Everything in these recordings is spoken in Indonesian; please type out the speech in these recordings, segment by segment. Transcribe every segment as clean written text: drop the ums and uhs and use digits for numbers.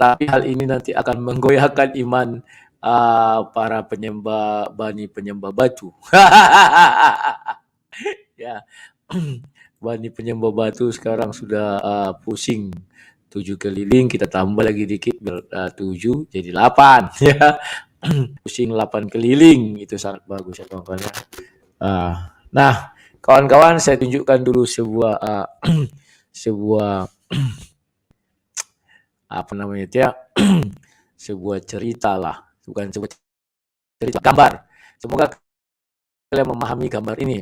tetapi hal ini nanti akan menggoyahkan iman para bani penyembah batu. Ya, bani penyembah batu sekarang sudah pusing 7 keliling, kita tambah lagi dikit 7 jadi 8 ya. Pusing 8 keliling itu sangat bagus ya kawan-kawan. Nah, kawan-kawan saya tunjukkan dulu sebuah sebuah apa namanya itu ya, sebuah cerita lah, bukan sebuah cerita, gambar. Semoga kalian memahami gambar ini.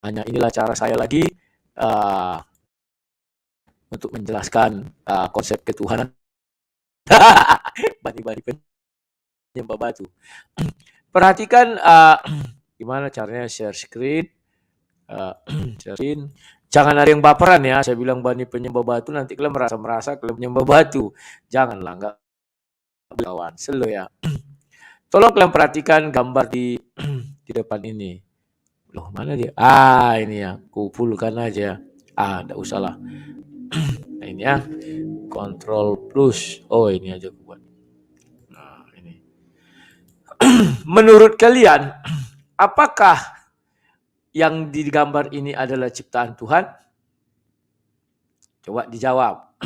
Hanya inilah cara saya lagi untuk menjelaskan konsep ketuhanan bani-bani penyembah batu. Perhatikan gimana caranya share screen. Share screen. Jangan ada yang baperan ya, saya bilang bani penyembah batu, nanti kalian merasa kalian penyembah batu. Janganlah, enggak kawan, slow ya. Tolong kalian perhatikan gambar di depan ini. Loh, mana dia? Ini ya, kumpulkan aja. Enggak usah lah. Nah, ini ya, Ctrl plus. Oh, ini aja buat. Nah, ini. Menurut kalian, apakah yang di gambar ini adalah ciptaan Tuhan? Coba dijawab.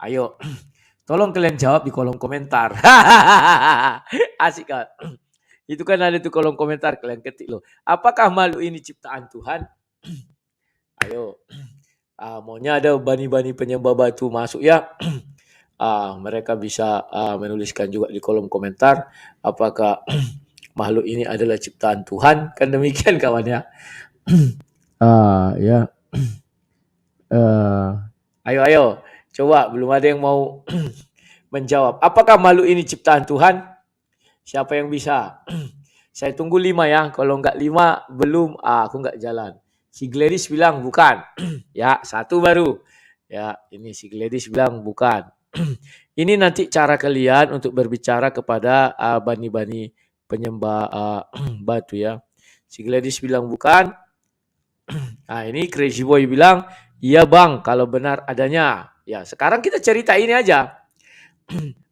Ayo, tolong kalian jawab di kolom komentar. Asik kan? Itu kan ada tuh kolom komentar, kalian ketik loh. Apakah makhluk ini ciptaan Tuhan? Ayo. Maunya ada bani-bani penyembah batu masuk ya. Mereka bisa menuliskan juga di kolom komentar apakah makhluk ini adalah ciptaan Tuhan. Kan demikian kawan ya. Ya. Ayo. Coba, belum ada yang mau menjawab. Apakah makhluk ini ciptaan Tuhan? Siapa yang bisa? Saya tunggu 5 ya. Kalau enggak 5, belum, aku enggak jalan. Si Gladys bilang bukan. Ya, 1 baru. Ya, ini si Gladys bilang bukan. Ini nanti cara kalian untuk berbicara kepada bani-bani penyembah batu ya. Si Gladys bilang bukan. Ini Crazy Boy bilang, iya bang, kalau benar adanya. Ya, sekarang kita cerita ini aja.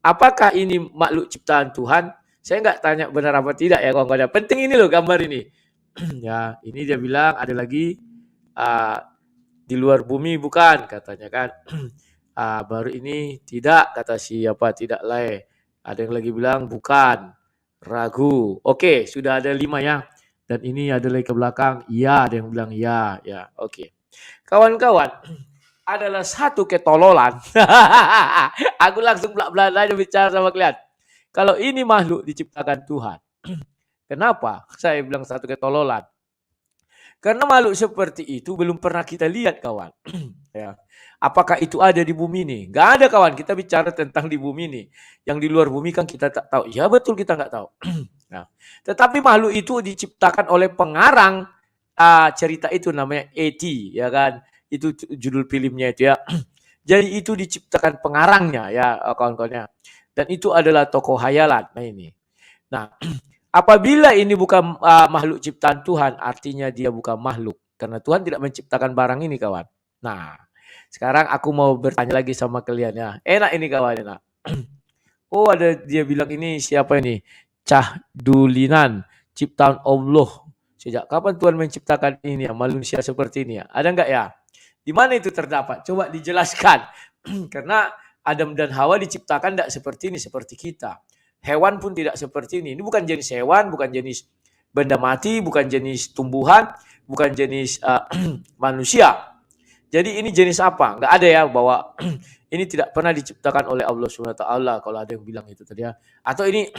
Apakah ini makhluk ciptaan Tuhan? Saya nggak tanya benar apa tidak ya kawan-kawan. Penting ini loh gambar ini. Ya, ini dia bilang ada lagi di luar bumi bukan katanya kan. Baru ini tidak kata siapa tidak lah. Ada yang lagi bilang bukan, ragu. Oke, sudah ada 5 ya. Dan ini ada lagi ke belakang, iya, ada yang bilang iya, ya. Oke. Kawan-kawan, adalah satu ketololan. Aku langsung belak-belak aja bicara sama kalian. Kalau ini makhluk diciptakan Tuhan. Kenapa saya bilang satu ketololan? Karena makhluk seperti itu belum pernah kita lihat kawan. Ya. Apakah itu ada di bumi ini? Gak ada kawan, kita bicara tentang di bumi ini. Yang di luar bumi kan kita tak tahu. Ya betul kita nggak tahu. Nah, tetapi makhluk itu diciptakan oleh pengarang cerita itu namanya E.T. ya kan. Itu judul filmnya itu ya. Jadi itu diciptakan pengarangnya ya kawan-kawannya. Dan itu adalah tokoh hayalan. Nah ini. Nah, apabila ini bukan makhluk ciptaan Tuhan, artinya dia bukan makhluk. Karena Tuhan tidak menciptakan barang ini kawan. Nah, sekarang aku mau bertanya lagi sama kalian ya. Enak ini kawan, enak. Oh ada dia bilang ini siapa ini? Cahdulinan, ciptaan Allah. Sejak kapan Tuhan menciptakan ini ya, manusia seperti ini ya? Ada enggak ya? Di mana itu terdapat? Coba dijelaskan. Karena Adam dan Hawa diciptakan tidak seperti ini, seperti kita. Hewan pun tidak seperti ini. Ini bukan jenis hewan, bukan jenis benda mati, bukan jenis tumbuhan, bukan jenis manusia. Jadi ini jenis apa? Enggak ada ya bahwa ini tidak pernah diciptakan oleh Allah SWT kalau ada yang bilang itu tadi ya. Atau ini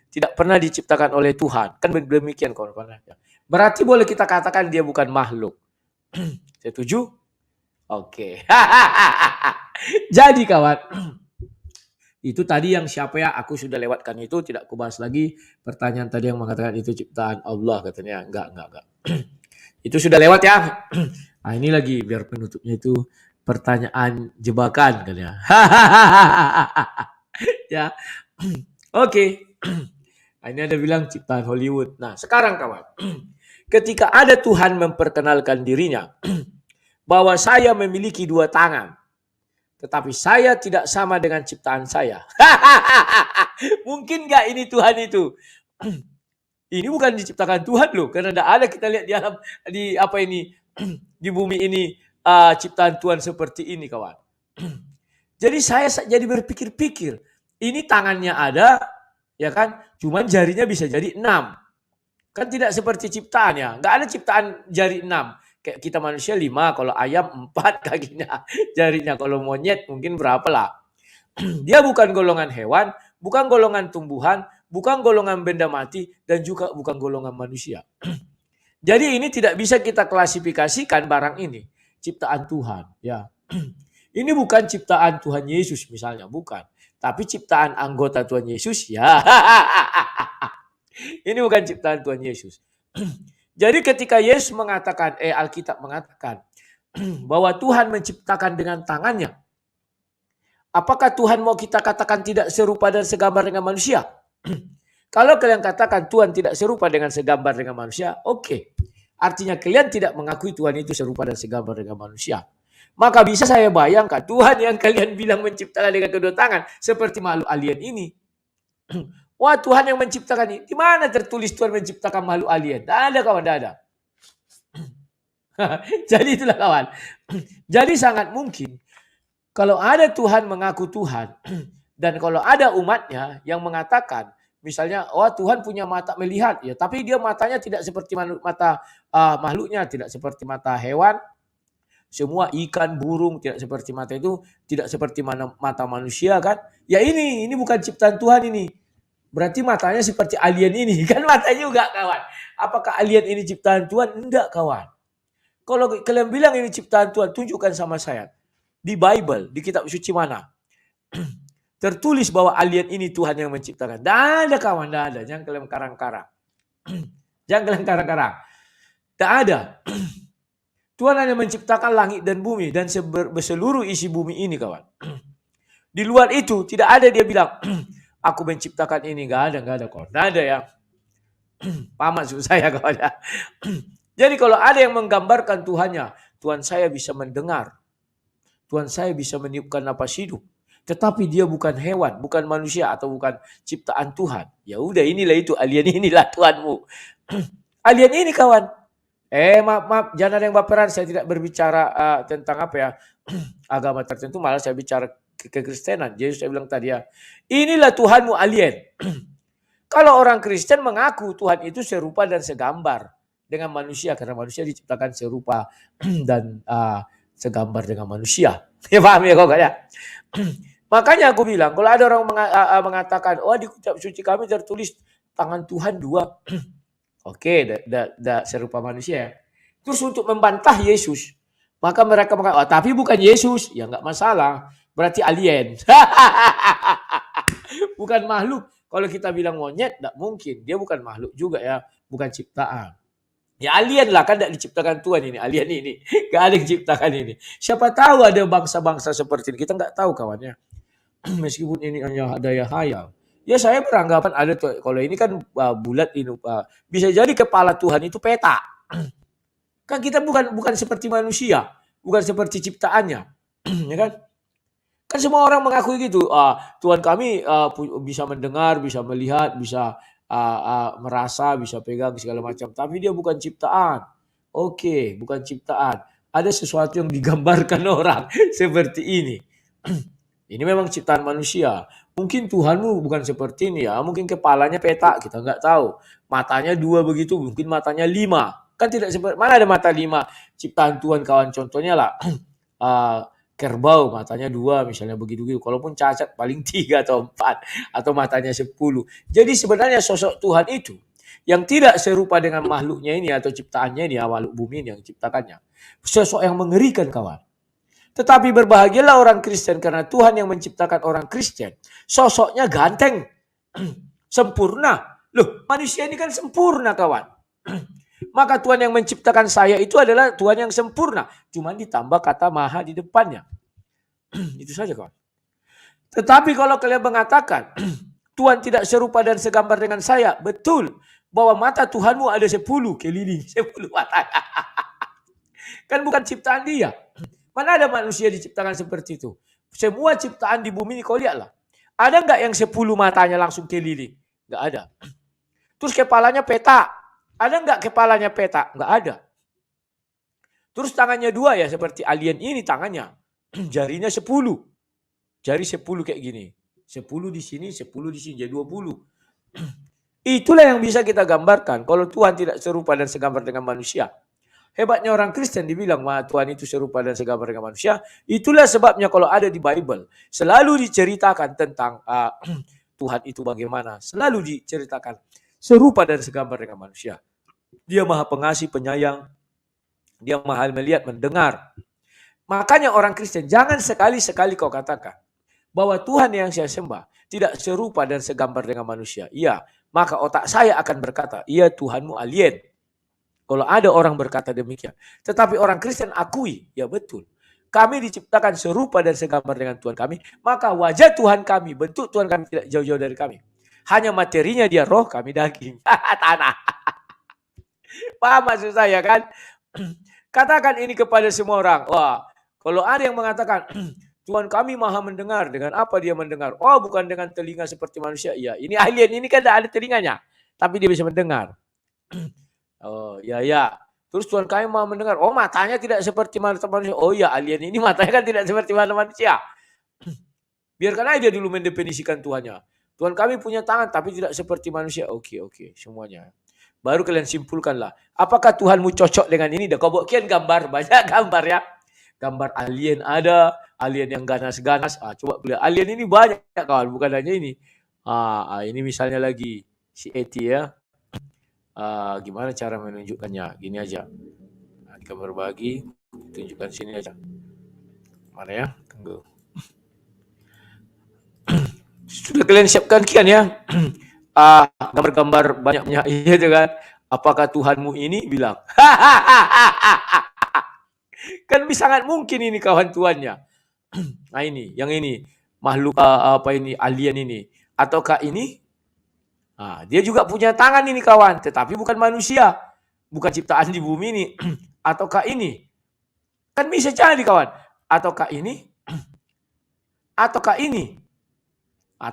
tidak pernah diciptakan oleh Tuhan. Kan demikian kawan-kawan. Berarti boleh kita katakan dia bukan makhluk. Setuju? Oke. Jadi kawan, itu tadi yang siapa ya? Aku sudah lewatkan itu, tidak kubahas lagi. Pertanyaan tadi yang mengatakan itu ciptaan Allah katanya. Enggak. Itu sudah lewat ya. Ini lagi biar penutupnya itu pertanyaan jebakan kan ya. Ya. Oke. Ini ada bilang ciptaan Hollywood. Nah, sekarang kawan. Ketika ada Tuhan memperkenalkan dirinya bahwa saya memiliki 2 tangan. Tetapi saya tidak sama dengan ciptaan saya. Mungkin gak ini Tuhan itu? Ini bukan diciptakan Tuhan loh. Karena tidak ada kita lihat di alam, di apa ini, di bumi ini ciptaan Tuhan seperti ini kawan. Jadi saya jadi berpikir-pikir. Ini tangannya ada, ya kan? Cuman jarinya bisa jadi 6. Kan tidak seperti ciptaannya. Nggak ada ciptaan jari 6. Kayak kita manusia 5, kalau ayam 4 kakinya, jarinya. Kalau monyet mungkin berapa lah. Dia bukan golongan hewan, bukan golongan tumbuhan, bukan golongan benda mati, dan juga bukan golongan manusia. Jadi ini tidak bisa kita klasifikasikan barang ini. Ciptaan Tuhan. Ya. Ini bukan ciptaan Tuhan Yesus misalnya, bukan. Tapi ciptaan anggota Tuhan Yesus, ya. Ini bukan ciptaan Tuhan Yesus. Jadi ketika Yesus mengatakan, Alkitab mengatakan bahwa Tuhan menciptakan dengan tangannya, apakah Tuhan mau kita katakan tidak serupa dan segambar dengan manusia? Kalau kalian katakan Tuhan tidak serupa dengan segambar dengan manusia, oke. Artinya kalian tidak mengakui Tuhan itu serupa dan segambar dengan manusia. Maka bisa saya bayangkan Tuhan yang kalian bilang menciptakan dengan kedua tangan seperti makhluk alien ini. Wah, Tuhan yang menciptakan ini. Di mana tertulis Tuhan menciptakan makhluk alien? Tidak ada kawan, tidak ada. Jadi itulah kawan. Jadi sangat mungkin kalau ada Tuhan mengaku Tuhan dan kalau ada umatnya yang mengatakan misalnya, Tuhan punya mata melihat, ya, tapi dia matanya tidak seperti mata makhluknya, tidak seperti mata hewan. Semua ikan, burung tidak seperti mata itu, tidak seperti mata manusia kan? Ya ini bukan ciptaan Tuhan ini. Berarti matanya seperti alien ini. Kan mata juga kawan. Apakah alien ini ciptaan Tuhan? Enggak kawan. Kalau kalian bilang ini ciptaan Tuhan, tunjukkan sama saya. Di Bible, di kitab suci mana? Tertulis bahwa alien ini Tuhan yang menciptakan. Tidak ada kawan, tidak ada. Jangan kalian karang-karang. Jangan kalian karang-karang. Tidak ada. Tuhan hanya menciptakan langit dan bumi dan seluruh isi bumi ini kawan. Di luar itu tidak ada dia bilang, aku menciptakan ini. Gak ada kawan. Tidak ada ya. Paham maksud saya kawan ya. Jadi kalau ada yang menggambarkan Tuhannya, Tuhan saya bisa mendengar. Tuhan saya bisa meniupkan napas hidup. Tetapi dia bukan hewan, bukan manusia atau bukan ciptaan Tuhan. Ya udah inilah itu, alien inilah Tuhanmu. Alien ini kawan. Maaf, jangan ada yang baperan. Saya tidak berbicara tentang apa ya agama tertentu, malah saya bicara kekristenan. Yesus saya bilang tadi ya, inilah Tuhanmu alien. Kalau orang Kristen mengaku Tuhan itu serupa dan segambar dengan manusia karena manusia diciptakan serupa dan segambar dengan manusia. Ya paham ya kok ya? Makanya aku bilang kalau ada orang mengatakan, di kitab suci kami tertulis tangan Tuhan 2. Oke, serupa manusia. Terus untuk membantah Yesus, maka mereka mengatakan, tapi bukan Yesus. Ya enggak masalah. Berarti alien. Bukan makhluk. Kalau kita bilang monyet, enggak mungkin. Dia bukan makhluk juga ya. Bukan ciptaan. Ya alien lah, kan enggak diciptakan Tuhan ini. Alien ini. Enggak ada yang ciptakan ini. Siapa tahu ada bangsa-bangsa seperti ini. Kita enggak tahu kawannya. Meskipun ini hanya daya hayal. Ya saya beranggapan ada tuh. Kalau ini kan bulat ini bisa jadi kepala Tuhan itu peta. Kan kita bukan seperti manusia, bukan seperti ciptaannya, ya kan? Kan semua orang mengakui gitu. Tuhan kami bisa mendengar, bisa melihat, bisa merasa, bisa pegang segala macam. Tapi dia bukan ciptaan. Oke, bukan ciptaan. Ada sesuatu yang digambarkan orang seperti ini. Ini memang ciptaan manusia. Mungkin Tuhanmu bukan seperti ini ya. Mungkin kepalanya petak, kita nggak tahu. Matanya 2 begitu, mungkin matanya 5. Kan tidak seperti, mana ada mata 5 ciptaan Tuhan kawan. Contohnya lah, kerbau matanya 2 misalnya begitu. Kalaupun cacat paling 3 atau 4. Atau matanya 10. Jadi sebenarnya sosok Tuhan itu yang tidak serupa dengan makhluknya ini atau ciptaannya ini, makhluk bumi ini yang ciptakannya. Sosok yang mengerikan kawan. Tetapi berbahagialah orang Kristen karena Tuhan yang menciptakan orang Kristen. Sosoknya ganteng. Sempurna. Loh, manusia ini kan sempurna kawan. Maka Tuhan yang menciptakan saya itu adalah Tuhan yang sempurna. Cuma ditambah kata maha di depannya. Itu saja kawan. Tetapi kalau kalian mengatakan Tuhan tidak serupa dan segambar dengan saya. Betul. Bahwa mata Tuhanmu ada 10 keliling. 10 mata. Kan bukan ciptaan dia. Mana ada manusia diciptakan seperti itu? Semua ciptaan di bumi ini kau lihatlah. Ada nggak yang 10 matanya langsung keliling? Nggak ada. Terus kepalanya petak. Ada nggak kepalanya petak? Nggak ada. Terus tangannya 2 ya seperti alien ini tangannya. Jarinya 10. Jari 10 kayak gini. 10 di sini, 10 di sini, jadi 20. Itulah yang bisa kita gambarkan. Kalau Tuhan tidak serupa dan segambar dengan manusia. Hebatnya orang Kristen dibilang Tuhan itu serupa dan segambar dengan manusia. Itulah sebabnya kalau ada di Bible. Selalu diceritakan tentang Tuhan itu bagaimana. Selalu diceritakan serupa dan segambar dengan manusia. Dia maha pengasih, penyayang. Dia maha melihat, mendengar. Makanya orang Kristen jangan sekali-sekali kau katakan bahwa Tuhan yang saya sembah tidak serupa dan segambar dengan manusia. Iya, maka otak saya akan berkata, iya Tuhanmu alien. Kalau ada orang berkata demikian. Tetapi orang Kristen akui, ya betul. Kami diciptakan serupa dan segambar dengan Tuhan kami. Maka wajah Tuhan kami, bentuk Tuhan kami tidak jauh-jauh dari kami. Hanya materinya dia roh, kami daging. Tanah. Paham maksud saya kan? Katakan ini kepada semua orang. Wah, kalau ada yang mengatakan, Tuhan kami maha mendengar. Dengan apa dia mendengar? Oh, bukan dengan telinga seperti manusia. Iya, ini alien. Ini kan tidak ada telinganya. Tapi dia bisa mendengar. Oh, ya. Terus Tuhan kami maha mendengar. Oh, matanya tidak seperti mata manusia. Oh ya, alien ini matanya kan tidak seperti mata manusia. Biarkan aja dulu mendefinisikan Tuhannya. Tuhan kami punya tangan tapi tidak seperti manusia. Oke, semuanya. Baru kalian simpulkanlah. Apakah Tuhanmu cocok dengan ini? Dah kau buat kian gambar. Banyak gambar ya. Gambar alien ada. Alien yang ganas-ganas. Coba lihat. Alien ini banyak kawan. Bukan hanya ini. Ini misalnya lagi. Si Eti ya. Gimana cara menunjukkannya? Gini aja. Gambar bagi. Tunjukkan sini aja. Mana ya? Tunggu. Sudah kalian siapkan kian ya. Gambar-gambar banyaknya itu kan. Apakah Tuhanmu ini? Bilang. Kan sangat mungkin ini kawan Tuhannya. Nah ini, yang ini. Makhluk apa ini? Alien ini. Ataukah ini? Dia juga punya tangan ini kawan. Tetapi bukan manusia. Bukan ciptaan di bumi ini. Ataukah ini? Kan bisa jadi kawan. Ataukah ini? Ataukah ini?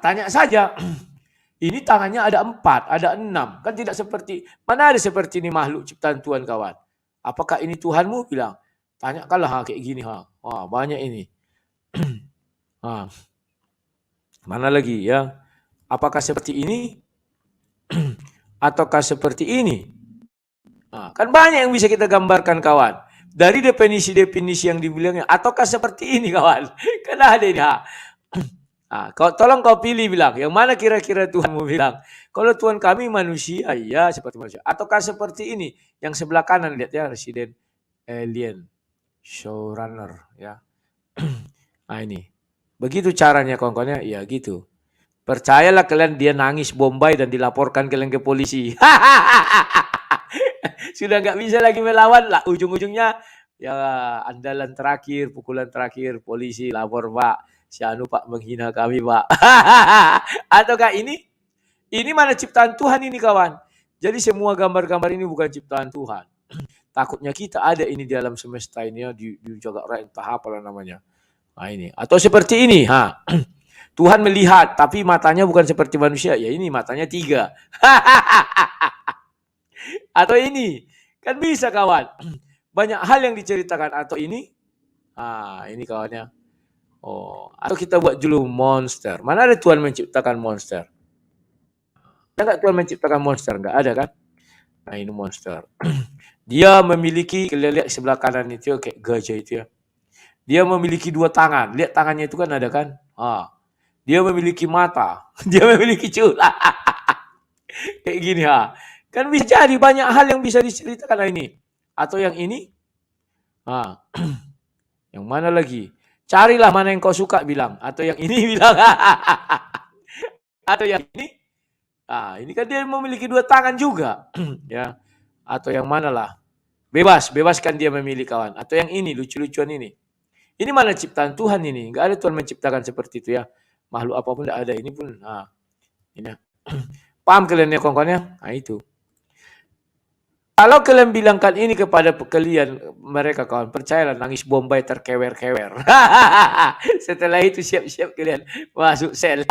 Tanya saja. Ini tangannya ada 4, ada 6. Kan tidak seperti, mana ada seperti ini makhluk ciptaan Tuhan kawan. Apakah ini Tuhanmu? Bilang. Tanyakanlah kayak gini. Wah, banyak ini. Mana lagi ya? Apakah seperti ini? Ataukah seperti ini? Kan banyak yang bisa kita gambarkan kawan. Dari definisi-definisi yang dibilangnya. Ataukah seperti ini kawan? Kan ada ini. Tolong kau pilih bilang. Yang mana kira-kira Tuhanmu bilang? Kalau Tuhan kami manusia, ya seperti manusia. Ataukah seperti ini? Yang sebelah kanan lihat ya, Resident Alien Showrunner ya. Ini. Begitu caranya kawan-kawannya, ya gitu. Percayalah kalian dia nangis Bombay dan dilaporkan kalian ke polisi. Sudah nggak bisa lagi melawan lah. Ujung-ujungnya ya andalan terakhir, pukulan terakhir, polisi lapor Pak. Si Anu Pak menghina kami Pak. Ataukah ini? Ini mana ciptaan Tuhan ini kawan. Jadi semua gambar-gambar ini bukan ciptaan Tuhan. Takutnya kita ada ini di alam semesta ini ya, di jagat raya entah apalah namanya. Ini. Atau seperti ini. Tuhan melihat tapi matanya bukan seperti manusia. Ya ini matanya 3. Atau ini. Kan bisa kawan. Banyak hal yang diceritakan. Atau ini. Ini kawannya. Atau kita buat dulu monster. Mana ada Tuhan menciptakan monster? Ada nggak Tuhan menciptakan monster? Nggak ada kan? Nah ini monster. Dia memiliki, kalian lihat sebelah kanan itu kayak gajah itu ya. Dia memiliki 2 tangan. Lihat tangannya itu kan ada kan? Dia memiliki mata. Dia memiliki cula. Kayak gini Kan bisa jadi banyak hal yang bisa diceritakan ini. Atau yang ini. Yang mana lagi? Carilah mana yang kau suka bilang. Atau yang ini bilang. Atau yang ini. Ini kan dia memiliki 2 tangan juga. Ya. Atau yang mana lah. Bebaskan dia memilih kawan. Atau yang ini, lucu-lucuan ini. Ini mana ciptaan Tuhan ini? Enggak ada Tuhan menciptakan seperti itu ya. Makhluk apapun tidak ada. Ini pun. Ini. Paham kalian ya kawan-kawan ya? Itu. Kalau kalian bilangkan ini kepada kalian, mereka kawan, percayalah nangis Bombay terkewer-kewer. Setelah itu siap-siap kalian masuk sel.